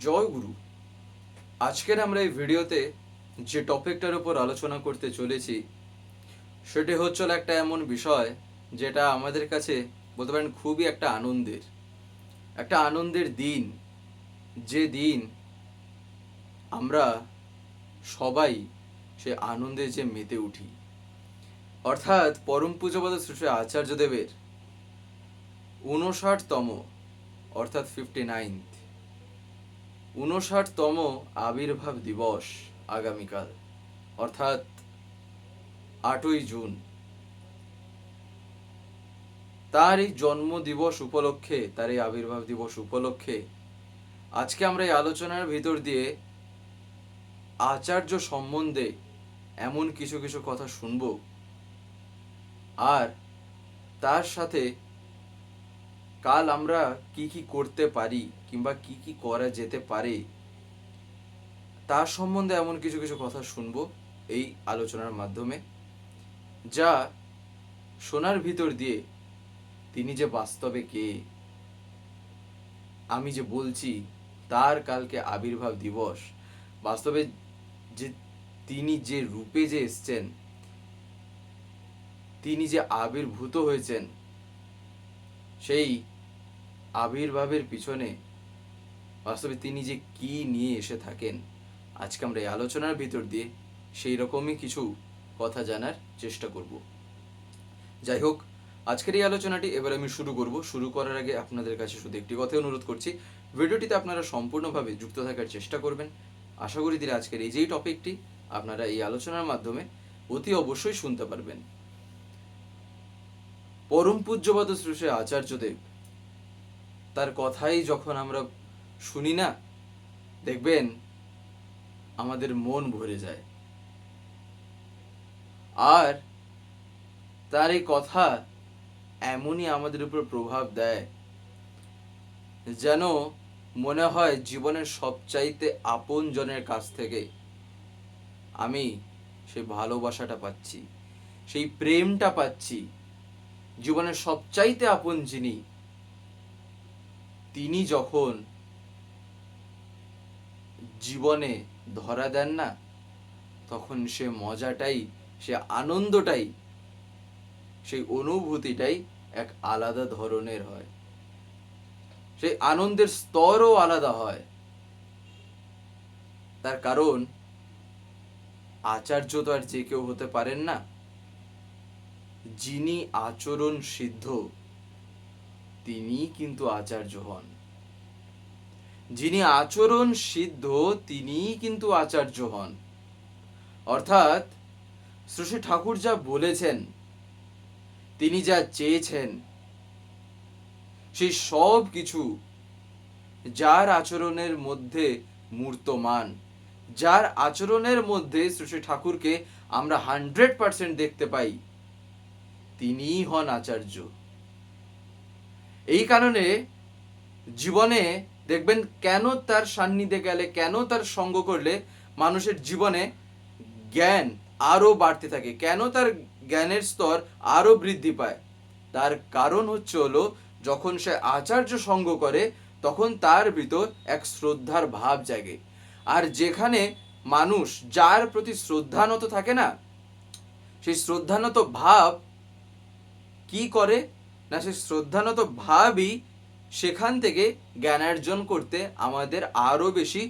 জয় গুরু। আজকের আমরা এই ভিডিওতে যে টপিকটার উপর আলোচনা করতে চলেছি সেটি হচ্ছিল একটা এমন বিষয় যেটা আমাদের কাছে বলতে পারেন খুবই একটা আনন্দের দিন, যে দিন আমরা সবাই সে আনন্দে যে মেতে উঠি, অর্থাৎ পরম পূজ্যপাদ শ্রী শ্রী আচার্যদেবের 59তম অর্থাৎ 59তম আবির্ভাব দিবস আগামীকাল, অর্থাৎ 8ই জুন। তার এই জন্ম দিবস উপলক্ষে, তার এই আবির্ভাব দিবস উপলক্ষে আজকে আমরা এই আলোচনার ভিতর দিয়ে আচার্য সম্বন্ধে এমন কিছু কিছু কথা শুনব, আর তার সাথে কাল আমরা কি কি করতে পারি কিংবা কি কি করা যেতে পারে তার সম্বন্ধে এমন কিছু কিছু কথা শুনব এই আলোচনার মাধ্যমে, যা শোনার ভিতর দিয়ে তিনি যে বাস্তবে কে, আমি যে বলছি তার কালকে আবির্ভাব দিবস, বাস্তবে যে তিনি যে রূপে যে এসছেন, তিনি যে আবির্ভূত হয়েছেন, সেই আবির্ভাবের পিছনে বাস্তবে তিনি যে কি নিয়ে এসে থাকেন, আজকে আমরা এই আলোচনার ভিতর দিয়ে সেই রকমই কিছু কথা জানার চেষ্টা করব। যাই হোক, আজকের এই আলোচনাটি এবার আমি শুরু করার আগে আপনাদের কাছে শুধু একটি কথা অনুরোধ করছি, ভিডিওটিতে আপনারা সম্পূর্ণভাবে যুক্ত থাকার চেষ্টা করবেন। আশা করি দিলে আজকের এই যেই টপিকটি আপনারা এই আলোচনার মাধ্যমে অতি অবশ্যই শুনতে পারবেন। পরম পূজ্যপাদ শ্রী শ্রী আচার্যদেব, তার কথাই যখন আমরা শুনি না, দেখবেন আমাদের মন ভরে যায়। আর তার এই কথা এমনই আমাদের উপর প্রভাব দেয় যেন মনে হয় জীবনের সবচাইতে আপন জনের কাছ থেকে আমি সেই ভালোবাসাটা পাচ্ছি, সেই প্রেমটা পাচ্ছি। জীবনের সবচাইতে আপন যিনি, তিনি যখন জীবনে ধরা দেন না, তখন সে মজাটাই, সে আনন্দটাই, সেই অনুভূতিটাই এক আলাদা ধরনের হয়, সেই আনন্দের স্তরও আলাদা হয়। তার কারণ আচার্য তো আর যে কেউ হতে পারেন না, যিনি আচরণ সিদ্ধ তিনি কিন্তু আচার্য হন। যিনি আচরণ সিদ্ধ তিনি কিন্তু আচার্য হন। অর্থাৎ শ্রী শ্রী ঠাকুর যা বলেছেন, তিনি যা চেয়েছেন, সেই সব কিছু যার আচরণের মধ্যে মূর্তমান, যার আচরণের মধ্যে শ্রী শ্রী ঠাকুরকে আমরা 100% দেখতে পাই, তিনিই হন আচার্য। এই কারণে জীবনে দেখবেন কেন তার সান্নিধ্যে গেলে, কেন তার সঙ্গ করলে মানুষের জীবনে জ্ঞান আরো বাড়তে থাকে, কেন তার জ্ঞানের স্তর আরো বৃদ্ধি পায়। তার কারণ হলো যখন সে আচার্য সঙ্গ করে তখন তার ভিতর এক শ্রদ্ধার ভাব জাগে। আর যেখানে মানুষ যার প্রতি শ্রদ্ধানত থাকে না, সেই শ্রদ্ধানত ভাব কি করে না, সেই শ্রদ্ধানত ভাবই সেখান থেকে জ্ঞানার্জন করতে আমাদের আরো বেশি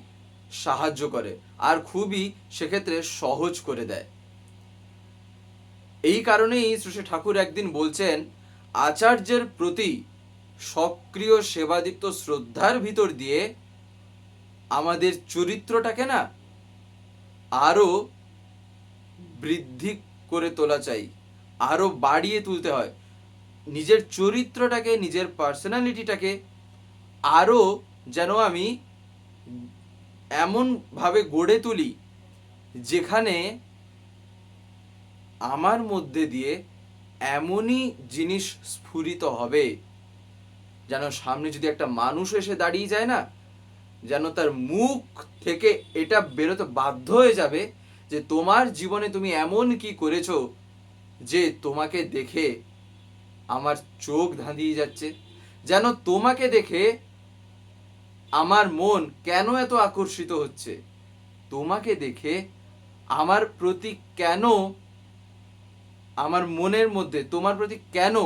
সাহায্য করে, আর খুবই সেক্ষেত্রে সহজ করে দেয়। এই কারণেই শ্রী ঠাকুর একদিন বলছেন, আচার্যের প্রতি সক্রিয় সেবাদীপ্ত শ্রদ্ধার ভিতর দিয়ে আমাদের চরিত্রটাকে না আরো বৃদ্ধি করে তোলা চাই, আরো বাড়িয়ে তুলতে হয়। নিজের চরিত্রটাকে, নিজের পার্সোনালিটিটাকে আরো যেন আমি এমন ভাবে গড়ে তুলি যেখানে আমার মধ্যে দিয়ে এমনই জিনিস স্ফুরিত হবে, যেন সামনে যদি একটা মানুষ এসে দাঁড়িয়ে যায় না, যেন তার মুখ থেকে এটা বেরোতে বাধ্য হয়ে যাবে যে তোমার জীবনে তুমি এমন কি করেছো যে তোমাকে দেখে আমার চোখ ধাঁধিয়ে যাচ্ছে, যেন তোমাকে দেখে আমার মন কেন এত আকর্ষিত হচ্ছে, তোমাকে দেখে আমার প্রতি কেন, আমার মনের মধ্যে তোমার প্রতি কেন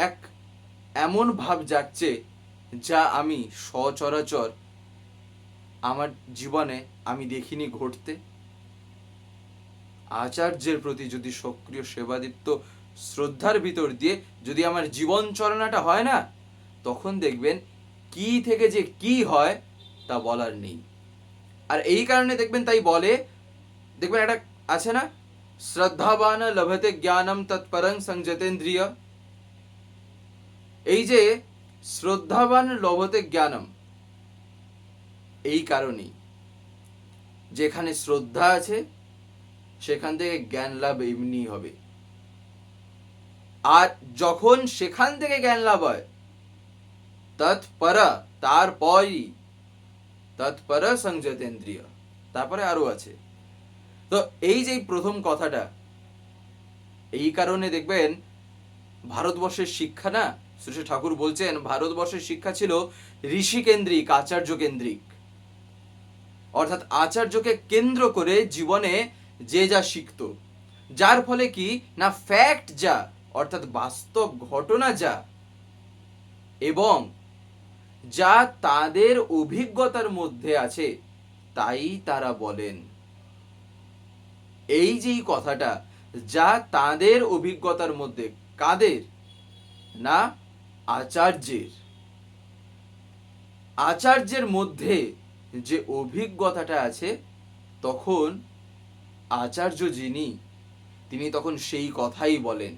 এক এমন ভাব জাগছে যা আমি সচরাচর আমার জীবনে আমি দেখিনি ঘটতে। আচার্যের প্রতি যদি সক্রিয় সেবাদীপ্ত শ্রদ্ধার ভিতর দিয়ে যদি আমার জীবন চলনাটা হয় না, তখন দেখবেন কি থেকে যে কি হয় তা বলার নেই। আর এই কারণে দেখবেন, তাই বলে, দেখবেন একটা আছে না, শ্রদ্ধাবান লভতে জ্ঞানম তৎপরং সংযতেন্দ্রিয়। এই যে শ্রদ্ধাবান লভতে জ্ঞানম, এই কারণেই যেখানে শ্রদ্ধা আছে সেখান থেকে জ্ঞান লাভ এমনি হবে। আর যখন সেখান থেকে জ্ঞান লাভ হয়, তৎপর, তারপরই তৎপর সংযতেন্দ্রিয়, তারপরে আরো আছে। তো এই যে প্রথম কথাটা, এই কারণে দেখবেন ভারতবর্ষের শিক্ষা না, শ্রী ঠাকুর বলছেন ভারতবর্ষের শিক্ষা ছিল ঋষি কেন্দ্রিক, আচার্য কেন্দ্রিক। অর্থাৎ আচার্যকে কেন্দ্র করে জীবনে যে যা শিখত, যার ফলে কি না ফ্যাক্ট যা, অর্থাৎ বাস্তব ঘটনা যা, এবং যা তাদের অভিজ্ঞতার মধ্যে আছে তাই তারা বলেন। এই যে কথাটা, যা তাদের অভিজ্ঞতার মধ্যে, কাদের না আচার্যের, আচার্যের মধ্যে যে অভিজ্ঞতাটা আছে, তখন আচার্য যিনি, তিনি তখন সেই কথাই বলেন।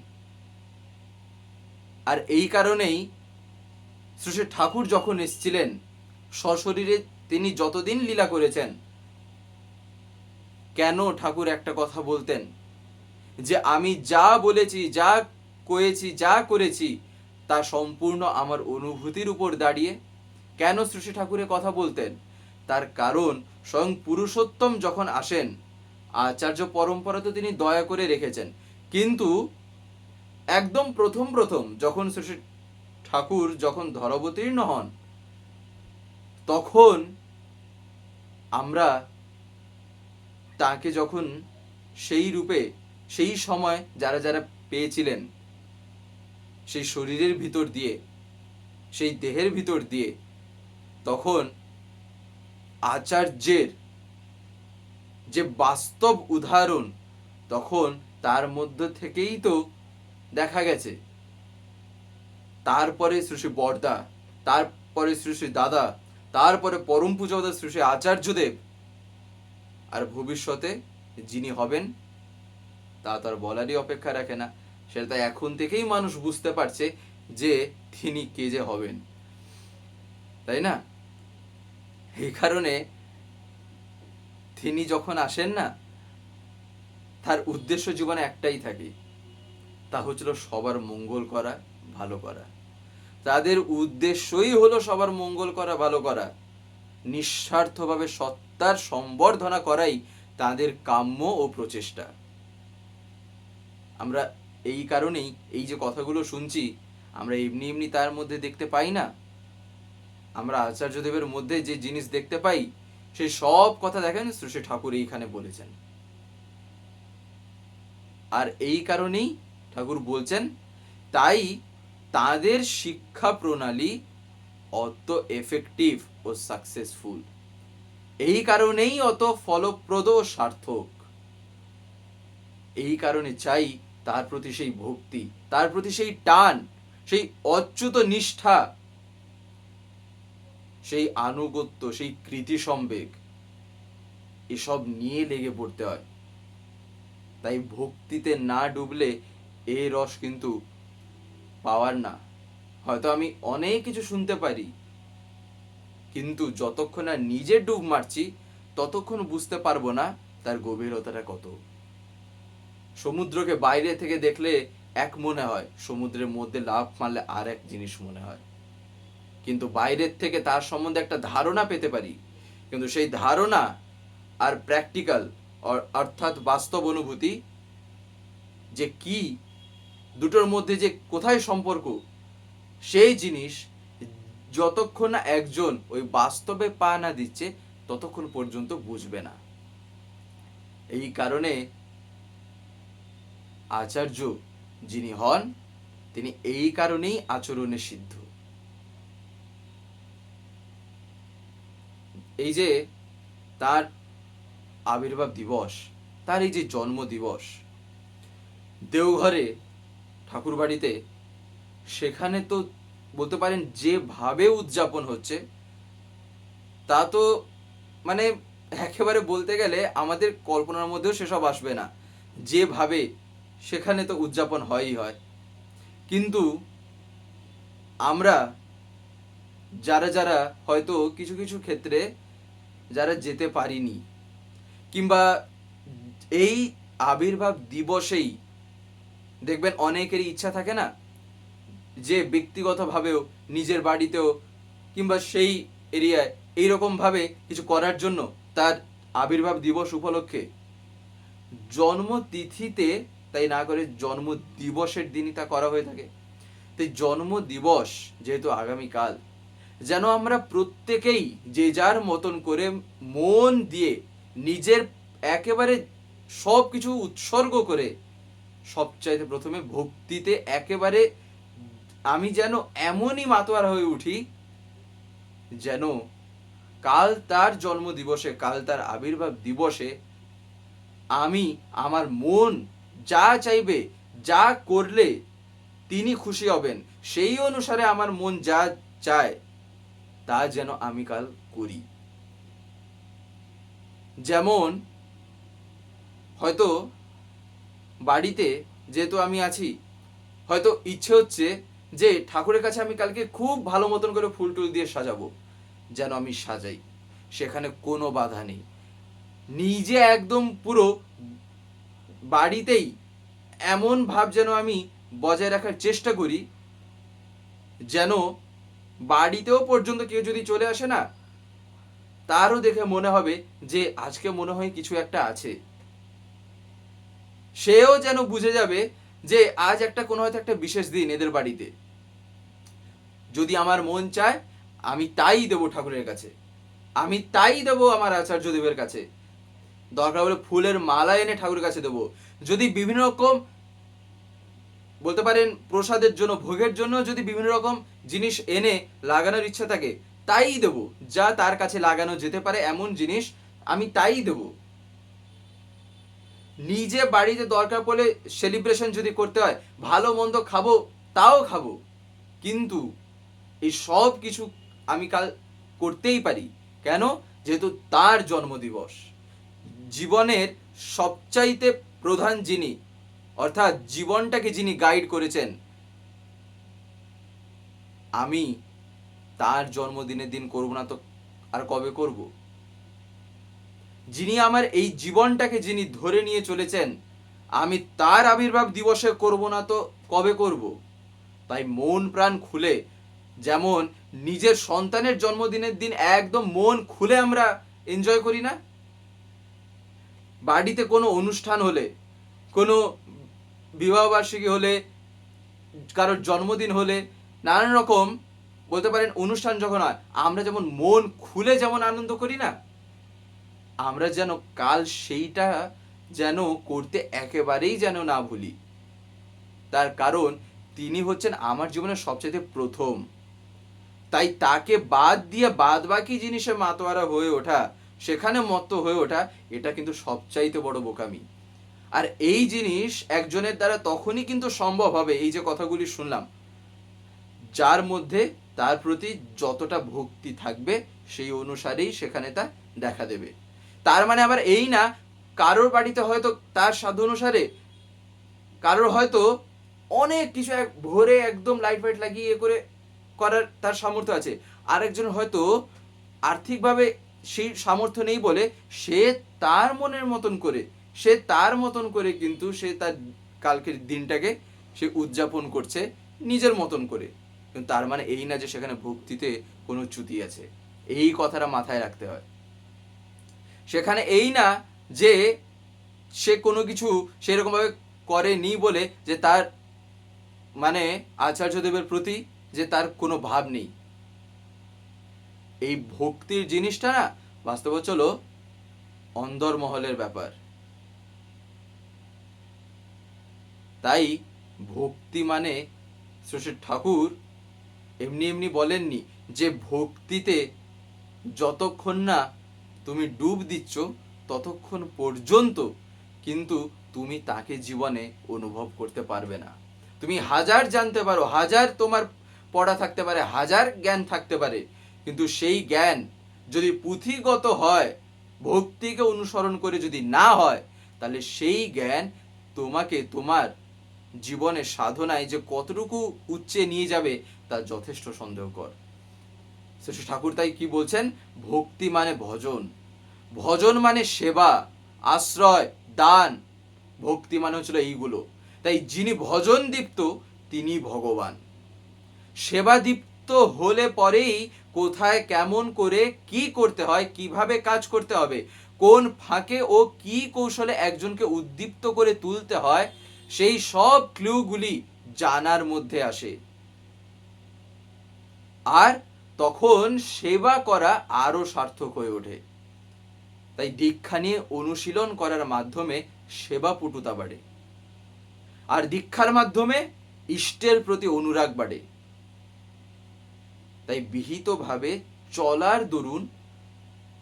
আর এই কারণেই শ্রী ঠাকুর যখন এসেছিলেন সশরীরে, তিনি যতদিন লীলা করেছেন, কেন ঠাকুর একটা কথা বলতেন যে আমি যা বলেছি, যা করেছি, যা করেছি তা সম্পূর্ণ আমার অনুভূতির উপর দাঁড়িয়ে। কেন শ্রী ঠাকুরের কথা বলতেন? তার কারণ স্বয়ং পুরুষোত্তম যখন আসেন, আচার্য পরম্পরা তো তিনি দয়া করে রেখেছেন, কিন্তু একদম প্রথম যখন শ্রী ঠাকুর যখন ধরাবতীর্ণ হন, তখন আমরা তাকে যখন সেই রূপে, সেই সময় যারা যারা পেয়েছিলেন, সেই শরীরের ভিতর দিয়ে, সেই দেহের ভিতর দিয়ে, তখন আচার্যের যে বাস্তব উদাহরণ, তখন তার মধ্য থেকেই তো দেখা গেছে। তারপরে শ্রী বরদা, তারপরে শ্রী দাদা, তারপরে পরম পূজ্যপাদ শ্রী আচার্যদেব, আর ভবিষ্যতে যিনি হবেন তা তার বলারই অপেক্ষা রাখে না। সেটা এখন থেকেই মানুষ বুঝতে পারছে যে তিনি কে যে হবেন, তাই না? এই কারণে তিনি যখন আসেন না, তার উদ্দেশ্য জীবনে একটাই থাকে, তা হচ্ছিল সবার মঙ্গল করা, ভালো করা। তাদের উদ্দেশ্যই হলো সবার মঙ্গল করা, ভালো করা। নিঃস্বার্থভাবে সত্তার সম্বর্ধনা করাই তাদের কাম্য ও প্রচেষ্টা। আমরা এই কারণেই এই যে কথাগুলো শুনছি, আমরা এমনি এমনি তার মধ্যে দেখতে পাই না। আমরা আচার্যদেবের মধ্যে যে জিনিস দেখতে পাই, সেই সব কথা দেখেন শ্রী ঠাকুর এইখানে বলেছেন। আর এই কারণেই ঠাকুর বলছেন, তাই তাদের শিক্ষা প্রণালী অত এফেক্টিভ ও সাকসেসফুল, এই কারণেই অত ফলপ্রদ ও সার্থক। এই কারণে চাই তার প্রতি সেই ভক্তি, তার প্রতি সেই টান, সেই অচ্যুত নিষ্ঠা, সেই আনুগত্য, সেই কৃতি সম্বেগ, এসব নিয়ে লেগে পড়তে হয়। তাই ভক্তিতে না ডুবলে এই রস কিন্তু পাওয়ার না। হয়তো আমি অনেক কিছু শুনতে পারি, কিন্তু যতক্ষণ না নিজে ডুব মারছি ততক্ষণ বুঝতে পারবো না তার গভীরতাটা কত। সমুদ্রকে বাইরে থেকে দেখলে এক মনে হয়, সমুদ্রের মধ্যে লাফ মারলে আর এক জিনিস মনে হয়। কিন্তু বাইরের থেকে তার সম্বন্ধে একটা ধারণা পেতে পারি, কিন্তু সেই ধারণা আর প্র্যাকটিক্যাল অর্থাৎ বাস্তব অনুভূতি যে কি, দুটোর মধ্যে যে কোথায় সম্পর্ক, সেই জিনিস যতক্ষণ না একজন ওই বাস্তবে পা না দিচ্ছে ততক্ষণ পর্যন্ত বুঝবে না। এই কারণে আচার্য যিনি হন তিনি এই কারণেই আচরণে সিদ্ধ। এই যে তার আবির্ভাব দিবস, তার এই যে জন্ম দিবস, দেওঘরে ঠাকুর বাড়িতে, সেখানে তো বলতে পারেন যেভাবে উদযাপন হচ্ছে তা তো মানে একেবারে বলতে গেলে আমাদের কল্পনার মধ্যেও সেসব আসবে না, যেভাবে সেখানে তো উদযাপন হয়ই হয়। কিন্তু আমরা যারা যারা হয়তো কিছু কিছু ক্ষেত্রে যারা যেতে পারিনি, কিংবা এই আবির্ভাব দিবসেই দেখবেন অনেকেরই ইচ্ছা থাকে না যে ব্যক্তিগতভাবেও নিজের বাড়িতেও কিংবা সেই এরিয়ায় এইরকমভাবে কিছু করার জন্য, তার আবির্ভাব দিবস উপলক্ষে জন্মতিথিতে তাই না করে জন্ম দিবসের দিনই তা করা হয়ে থাকে। তাই জন্ম দিবস যেহেতু আগামীকাল, যেন আমরা প্রত্যেকেই যে যার মতন করে মন দিয়ে নিজের একেবারে সব কিছু উৎসর্গ করে সবচাইতে প্রথমে ভক্তিতে একেবারে আমি যেন এমনই মাতোয়ারা হয়ে উঠি যেন কাল তার জন্ম দিবসে, কাল তার আবির্ভাব দিবসে আমি আমার মন যা চাইবে, যা করলে তিনি খুশি হবেন, সেই অনুসারে আমার মন যা চায় তা যেন আমি কাল করি। যেমন হয়তো বাড়িতে যেহেতু আমি আছি, হয়তো ইচ্ছে হচ্ছে যে ঠাকুরের কাছে আমি কালকে খুব ভালো মতন করে ফুল টুল দিয়ে সাজাবো, যেন আমি সাজাই, সেখানে কোনো বাধা নেই। নিজে একদম পুরো বাড়িতেই এমন ভাব যেন আমি বজায় রাখার চেষ্টা করি যেন বাড়িতেও পর্যন্ত কেউ যদি চলে আসে না, তারও দেখে মনে হবে যে আজকে মনে হয় কিছু একটা আছে। সেও যেন বুঝে যাবে যে আজ একটা কোনো হয়তো একটা বিশেষ দিন এদের বাড়িতে। যদি আমার মন চায় আমি তাই দেবো ঠাকুরের কাছে, আমি তাই দেবো আমার আচার্যদেবের কাছে, দরকার হলে ফুলের মালা এনে ঠাকুরের কাছে দেবো। যদি বিভিন্ন রকম বলতে পারেন প্রসাদের জন্য, ভোগের জন্য যদি বিভিন্ন রকম জিনিস এনে লাগানোর ইচ্ছা থাকে, তাই দেবো। যা তার কাছে লাগানো যেতে পারে এমন জিনিস আমি তাই দেবো। নিজে বাড়িতে দরকার পড়লে সেলিব্রেশন যদি করতে হয়, ভালো মন্দ খাবো, তাও খাবো, কিন্তু এই সব কিছু আমি কাল করতেই পারি। কেন? যেহেতু তার জন্মদিবস। জীবনের সবচাইতে প্রধান যিনি, অর্থাৎ জীবনটাকে যিনি গাইড করেছেন, আমি তার জন্মদিনের দিন করব না তো আর কবে করব? যিনি আমার এই জীবনটাকে যিনি ধরে নিয়ে চলেছেন, আমি তার আবির্ভাব দিবসে করব না তো কবে করব? তাই মন প্রাণ খুলে, যেমন নিজের সন্তানের জন্মদিনের দিন একদম মন খুলে আমরা এনজয় করি না, বাড়িতে কোনো অনুষ্ঠান হলে, কোনো বিবাহবার্ষিকী হলে, কারোর জন্মদিন হলে, নানান রকম বলতে পারেন অনুষ্ঠান যখন হয়, আমরা যেমন মন খুলে যেমন আনন্দ করি না, আমরা যেন কাল সেইটা যেন করতে একেবারেই যেন না ভুলি। তার কারণ তিনি হচ্ছেন আমার জীবনের সবচেয়ে প্রথম। তাই তাকে বাদ দিয়ে বাদ বাকি জিনিসে মাতোয়ারা হয়ে ওঠা, সেখানে মত্ত হয়ে ওঠা, এটা কিন্তু সবচাইতে বড় বোকামি। আর এই জিনিস একজনের দ্বারা তখনই কিন্তু সম্ভব হবে, এই যে কথাগুলি শুনলাম, যার মধ্যে তার প্রতি যতটা ভক্তি থাকবে সেই অনুসারেই সেখানে তা দেখা দেবে। তার মানে আবার এই না কারোর বাড়িতে হয়তো তার সাধ্য অনুসারে, কারোর হয়তো অনেক কিছু এক ভোরে একদম লাইট ফাইট লাগিয়ে করে করার তার সামর্থ্য আছে, আরেকজন হয়তো আর্থিকভাবে সেই সামর্থ্য নেই বলে সে তার মনের মতন করে, সে তার মতন করে কিন্তু সে তার কালকের দিনটাকে সে উদযাপন করছে নিজের মতন করে। কিন্তু তার মানে এই না যে সেখানে ভক্তিতে কোনো চ্যুতি আছে, এই কথাটা মাথায় রাখতে হয়। সেখানে এই না যে সে কোনো কিছু সেরকমভাবে করেনি বলে যে তার মানে আচার্যদেবের প্রতি যে তার কোনো ভাব নেই। এই ভক্তির জিনিসটা না বাস্তবে চলো অন্দরমহলের ব্যাপার। তাই ভক্তি মানে শ্রী ঠাকুর এমনি এমনি বলেননি যে ভক্তিতে যতক্ষণ না তুমি ডুব দিচ্ছ ততক্ষণ পর্যন্ত কিন্তু তুমি তাকে জীবনে অনুভব করতে পারবে না। তুমি হাজার জানতে পারো, হাজার তোমার পড়া থাকতে পারে, হাজার জ্ঞান থাকতে পারে, কিন্তু সেই জ্ঞান যদি পুঁথিগত হয়, ভক্তিকে অনুসরণ করে যদি না হয়, তাহলে সেই জ্ঞান তোমাকে তোমার জীবনের সাধনায় যে কতটুকু উচ্চে নিয়ে যাবে তা যথেষ্ট সন্দেহকর। শ্রী ঠাকুর তাই কি বলছেন, ভক্তি মানে ভজন, ভজন মানে সেবা, আশ্রয়, দান। ভক্তি মানে হচ্ছিল এইগুলো। তাই যিনি ভজন দীপ্ত তিনি ভগবান। সেবা দীপ্ত হলে পরেই কোথায় কেমন করে কি করতে হয়, কিভাবে কাজ করতে হবে, কোন ফাঁকে ও কি কৌশলে একজনকে উদ্দীপ্ত করে তুলতে হয়, সেই সব ক্লুগুলি জানার মধ্যে আসে। আর তখন সেবা করা আরো সার্থক হয়ে ওঠে। তাই দীক্ষা নিয়ে অনুশীলন করার মাধ্যমে সেবা পটুতা বাড়ে, আর দীক্ষার মাধ্যমে ইষ্টের প্রতি অনুরাগ বাড়ে। তাই বিহিতভাবে চলার দরুন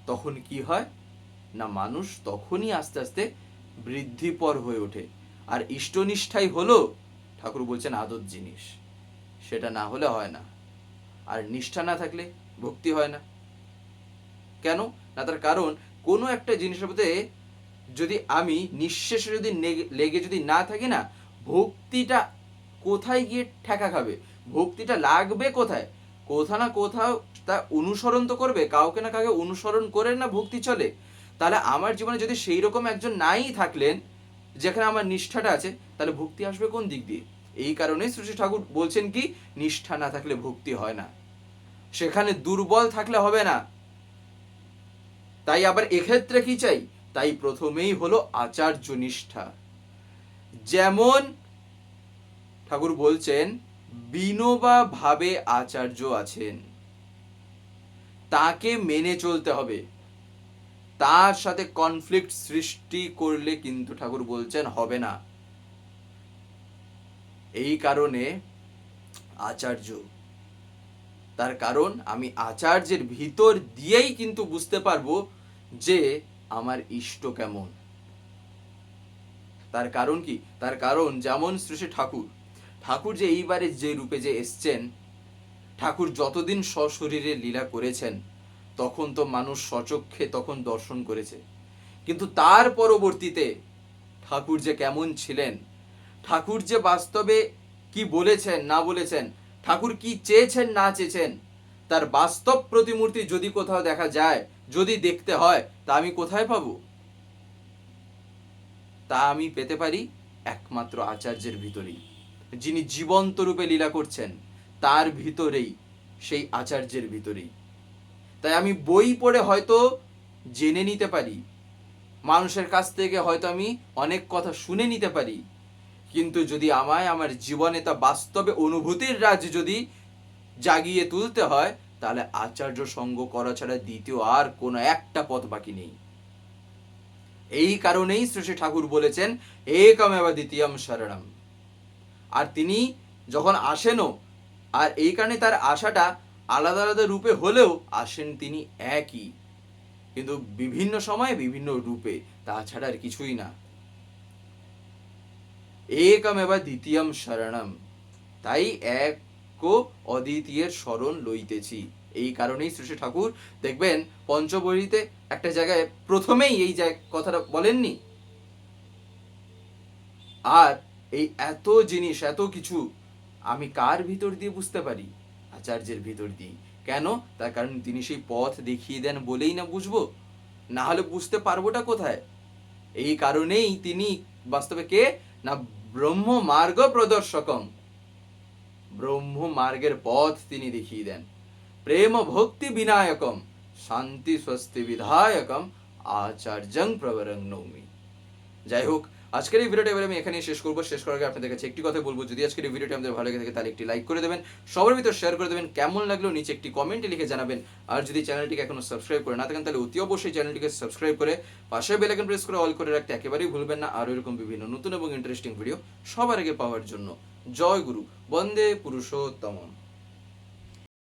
তখন কি হয় না, মানুষ তখনই আস্তে আস্তে বৃদ্ধিপর হয়ে ওঠে। আর ইষ্টনিষ্ঠাই হলো ঠাকুর বলছেন আদত জিনিস, সেটা না হলে হয় না। আর নিষ্ঠা না থাকলে ভক্তি হয় না। কেন না, তার কারণ কোনো একটা জিনিসের মধ্যে যদি আমি নিঃশেষে যদি লেগে যদি না থাকি না, ভক্তিটা কোথায় গিয়ে ঠেকা খাবে, ভক্তিটা লাগবে কোথায়, কোথাও না কোথাও তা অনুসরণ তো করবে, কাউকে না কাউকে অনুসরণ করে না ভক্তি চলে। তাহলে আমার জীবনে যদি সেই রকম একজন নাই থাকলেন যেখানে আমার নিষ্ঠাটা আছে, তাহলে ভক্তি আসবে কোন দিক দিয়ে? এই কারণেই শ্রী ঠাকুর বলছেন কি, নিষ্ঠা না থাকলে ভক্তি হয় না, সেখানে দুর্বল থাকলে হবে না। তাই আবার এক্ষেত্রে কি চাই, তাই প্রথমেই হলো আচার্য নিষ্ঠা। যেমন ঠাকুর বলছেন বিনোবা ভাবে আচার্য আছেন, তাকে মেনে চলতে হবে, তার সাথে কনফ্লিক্ট সৃষ্টি করলে কিন্তু ঠাকুর বলছেন হবে না। এই কারণে আচার্য, তার কারণ আমি আচার্যের ভিতর দিয়েই কিন্তু বুঝতে পারবো যে আমার ইষ্ট কেমন। তার কারণ কি, তার কারণ যেমন শ্রী ঠাকুর, ঠাকুর যে এইবারে যে রূপে যে এসছেন, ঠাকুর যতদিন সশরীরে লীলা করেছেন তখন তো মানুষ সচক্ষে তখন দর্শন করেছে, কিন্তু তার পরবর্তীতে ঠাকুর যে কেমন ছিলেন, ঠাকুর যে বাস্তবে কি বলেছেন না বলেছেন, ঠাকুর কি চেয়েছেন না চেয়েছেন, তার বাস্তব প্রতিমূর্তি যদি কোথাও দেখা যায়, যদি দেখতে হয়, তা আমি কোথায় পাবো? তা আমি পেতে পারি একমাত্র আচার্যের ভিতরেই, যিনি জীবন্ত রূপে লীলা করছেন তার ভিতরেই, সেই আচার্যের ভিতরেই। তাই আমি বই পড়ে হয়তো জেনে নিতে পারি, মানুষের কাছ থেকে হয়তো আমি অনেক কথা শুনে নিতে পারি, কিন্তু যদি আমায় আমার জীবনে তা বাস্তবে অনুভূতির রাজ যদি জাগিয়ে তুলতে হয়, তাহলে আচার্য সঙ্গ করা ছাড়া দ্বিতীয় আর কোনো একটা পথ বাকি নেই। এই কারণেই শ্রী ঠাকুর বলেছেন একমেব দ্বিতীয়ম শরণম। আর তিনি যখন আসেনও, আর এই কারণে তার আশাটা আলাদা আলাদা রূপে হলেও আসেন তিনি একই, কিন্তু বিভিন্ন সময়ে বিভিন্ন রূপে, তাছাড়া আর কিছুই না। একমেব দ্বিতীয়ম শরণম, তাই এক অদ্বিতীয়ের শরণ লইতেছি। এই কারণেই শ্রী ঠাকুর দেখবেন পঞ্চবরীতে একটা জায়গায় প্রথমেই এই কথাটা বলেননি। আর এই এত জিনিস এত কিছু আমি কার ভিতর দিয়ে বুঝতে পারি? আচার্যের ভিতর দিয়ে। কেন? তার কারণ তিনি সেই পথ দেখিয়ে দেন বলেই না বুঝবো, না হলে বুঝতে পারবোটা কোথায়? এই কারণেই তিনি বাস্তবে কে না, ব্রহ্ম মার্গ প্রদর্শকম, ব্রহ্ম মার্গের পথ তিনি দেখিয়ে দেন। প্রেম ভক্তি বিনায়কম শান্তি স্বস্তি বিধায়কম আচার্যং প্রবরং নৌমি। যাই হোক, আজকের এই ভিডিওটা এবার আমি এখানেই শেষ করবো। শেষ করার আগে আপনাদের কাছে একটি কথা বলবো, যদি আজকের এই ভিডিওটা আমাদের ভালো লেগে থাকে তাহলে একটি লাইক করে দেবেন, সবার ভিতর শেয়ার করে দেবেন, কেমন লাগলো নিচে একটি কমেন্টে লিখে জানাবেন। আর যদি চ্যানেলটিকে এখনো সাবস্ক্রাইব করে না থাকেন তাহলে অতি অবশ্যই চ্যানেলটিকে সাবস্ক্রাইব করে পাশে বেল আইকন প্রেস করে অল করে রাখতে একেবারেই ভুলবেন না, আর এরকম বিভিন্ন নতুন এবং ইন্টারেস্টিং ভিডিও সবার আগে পাওয়ার জন্য। জয় গুরু, বন্দে পুরুষোত্তম।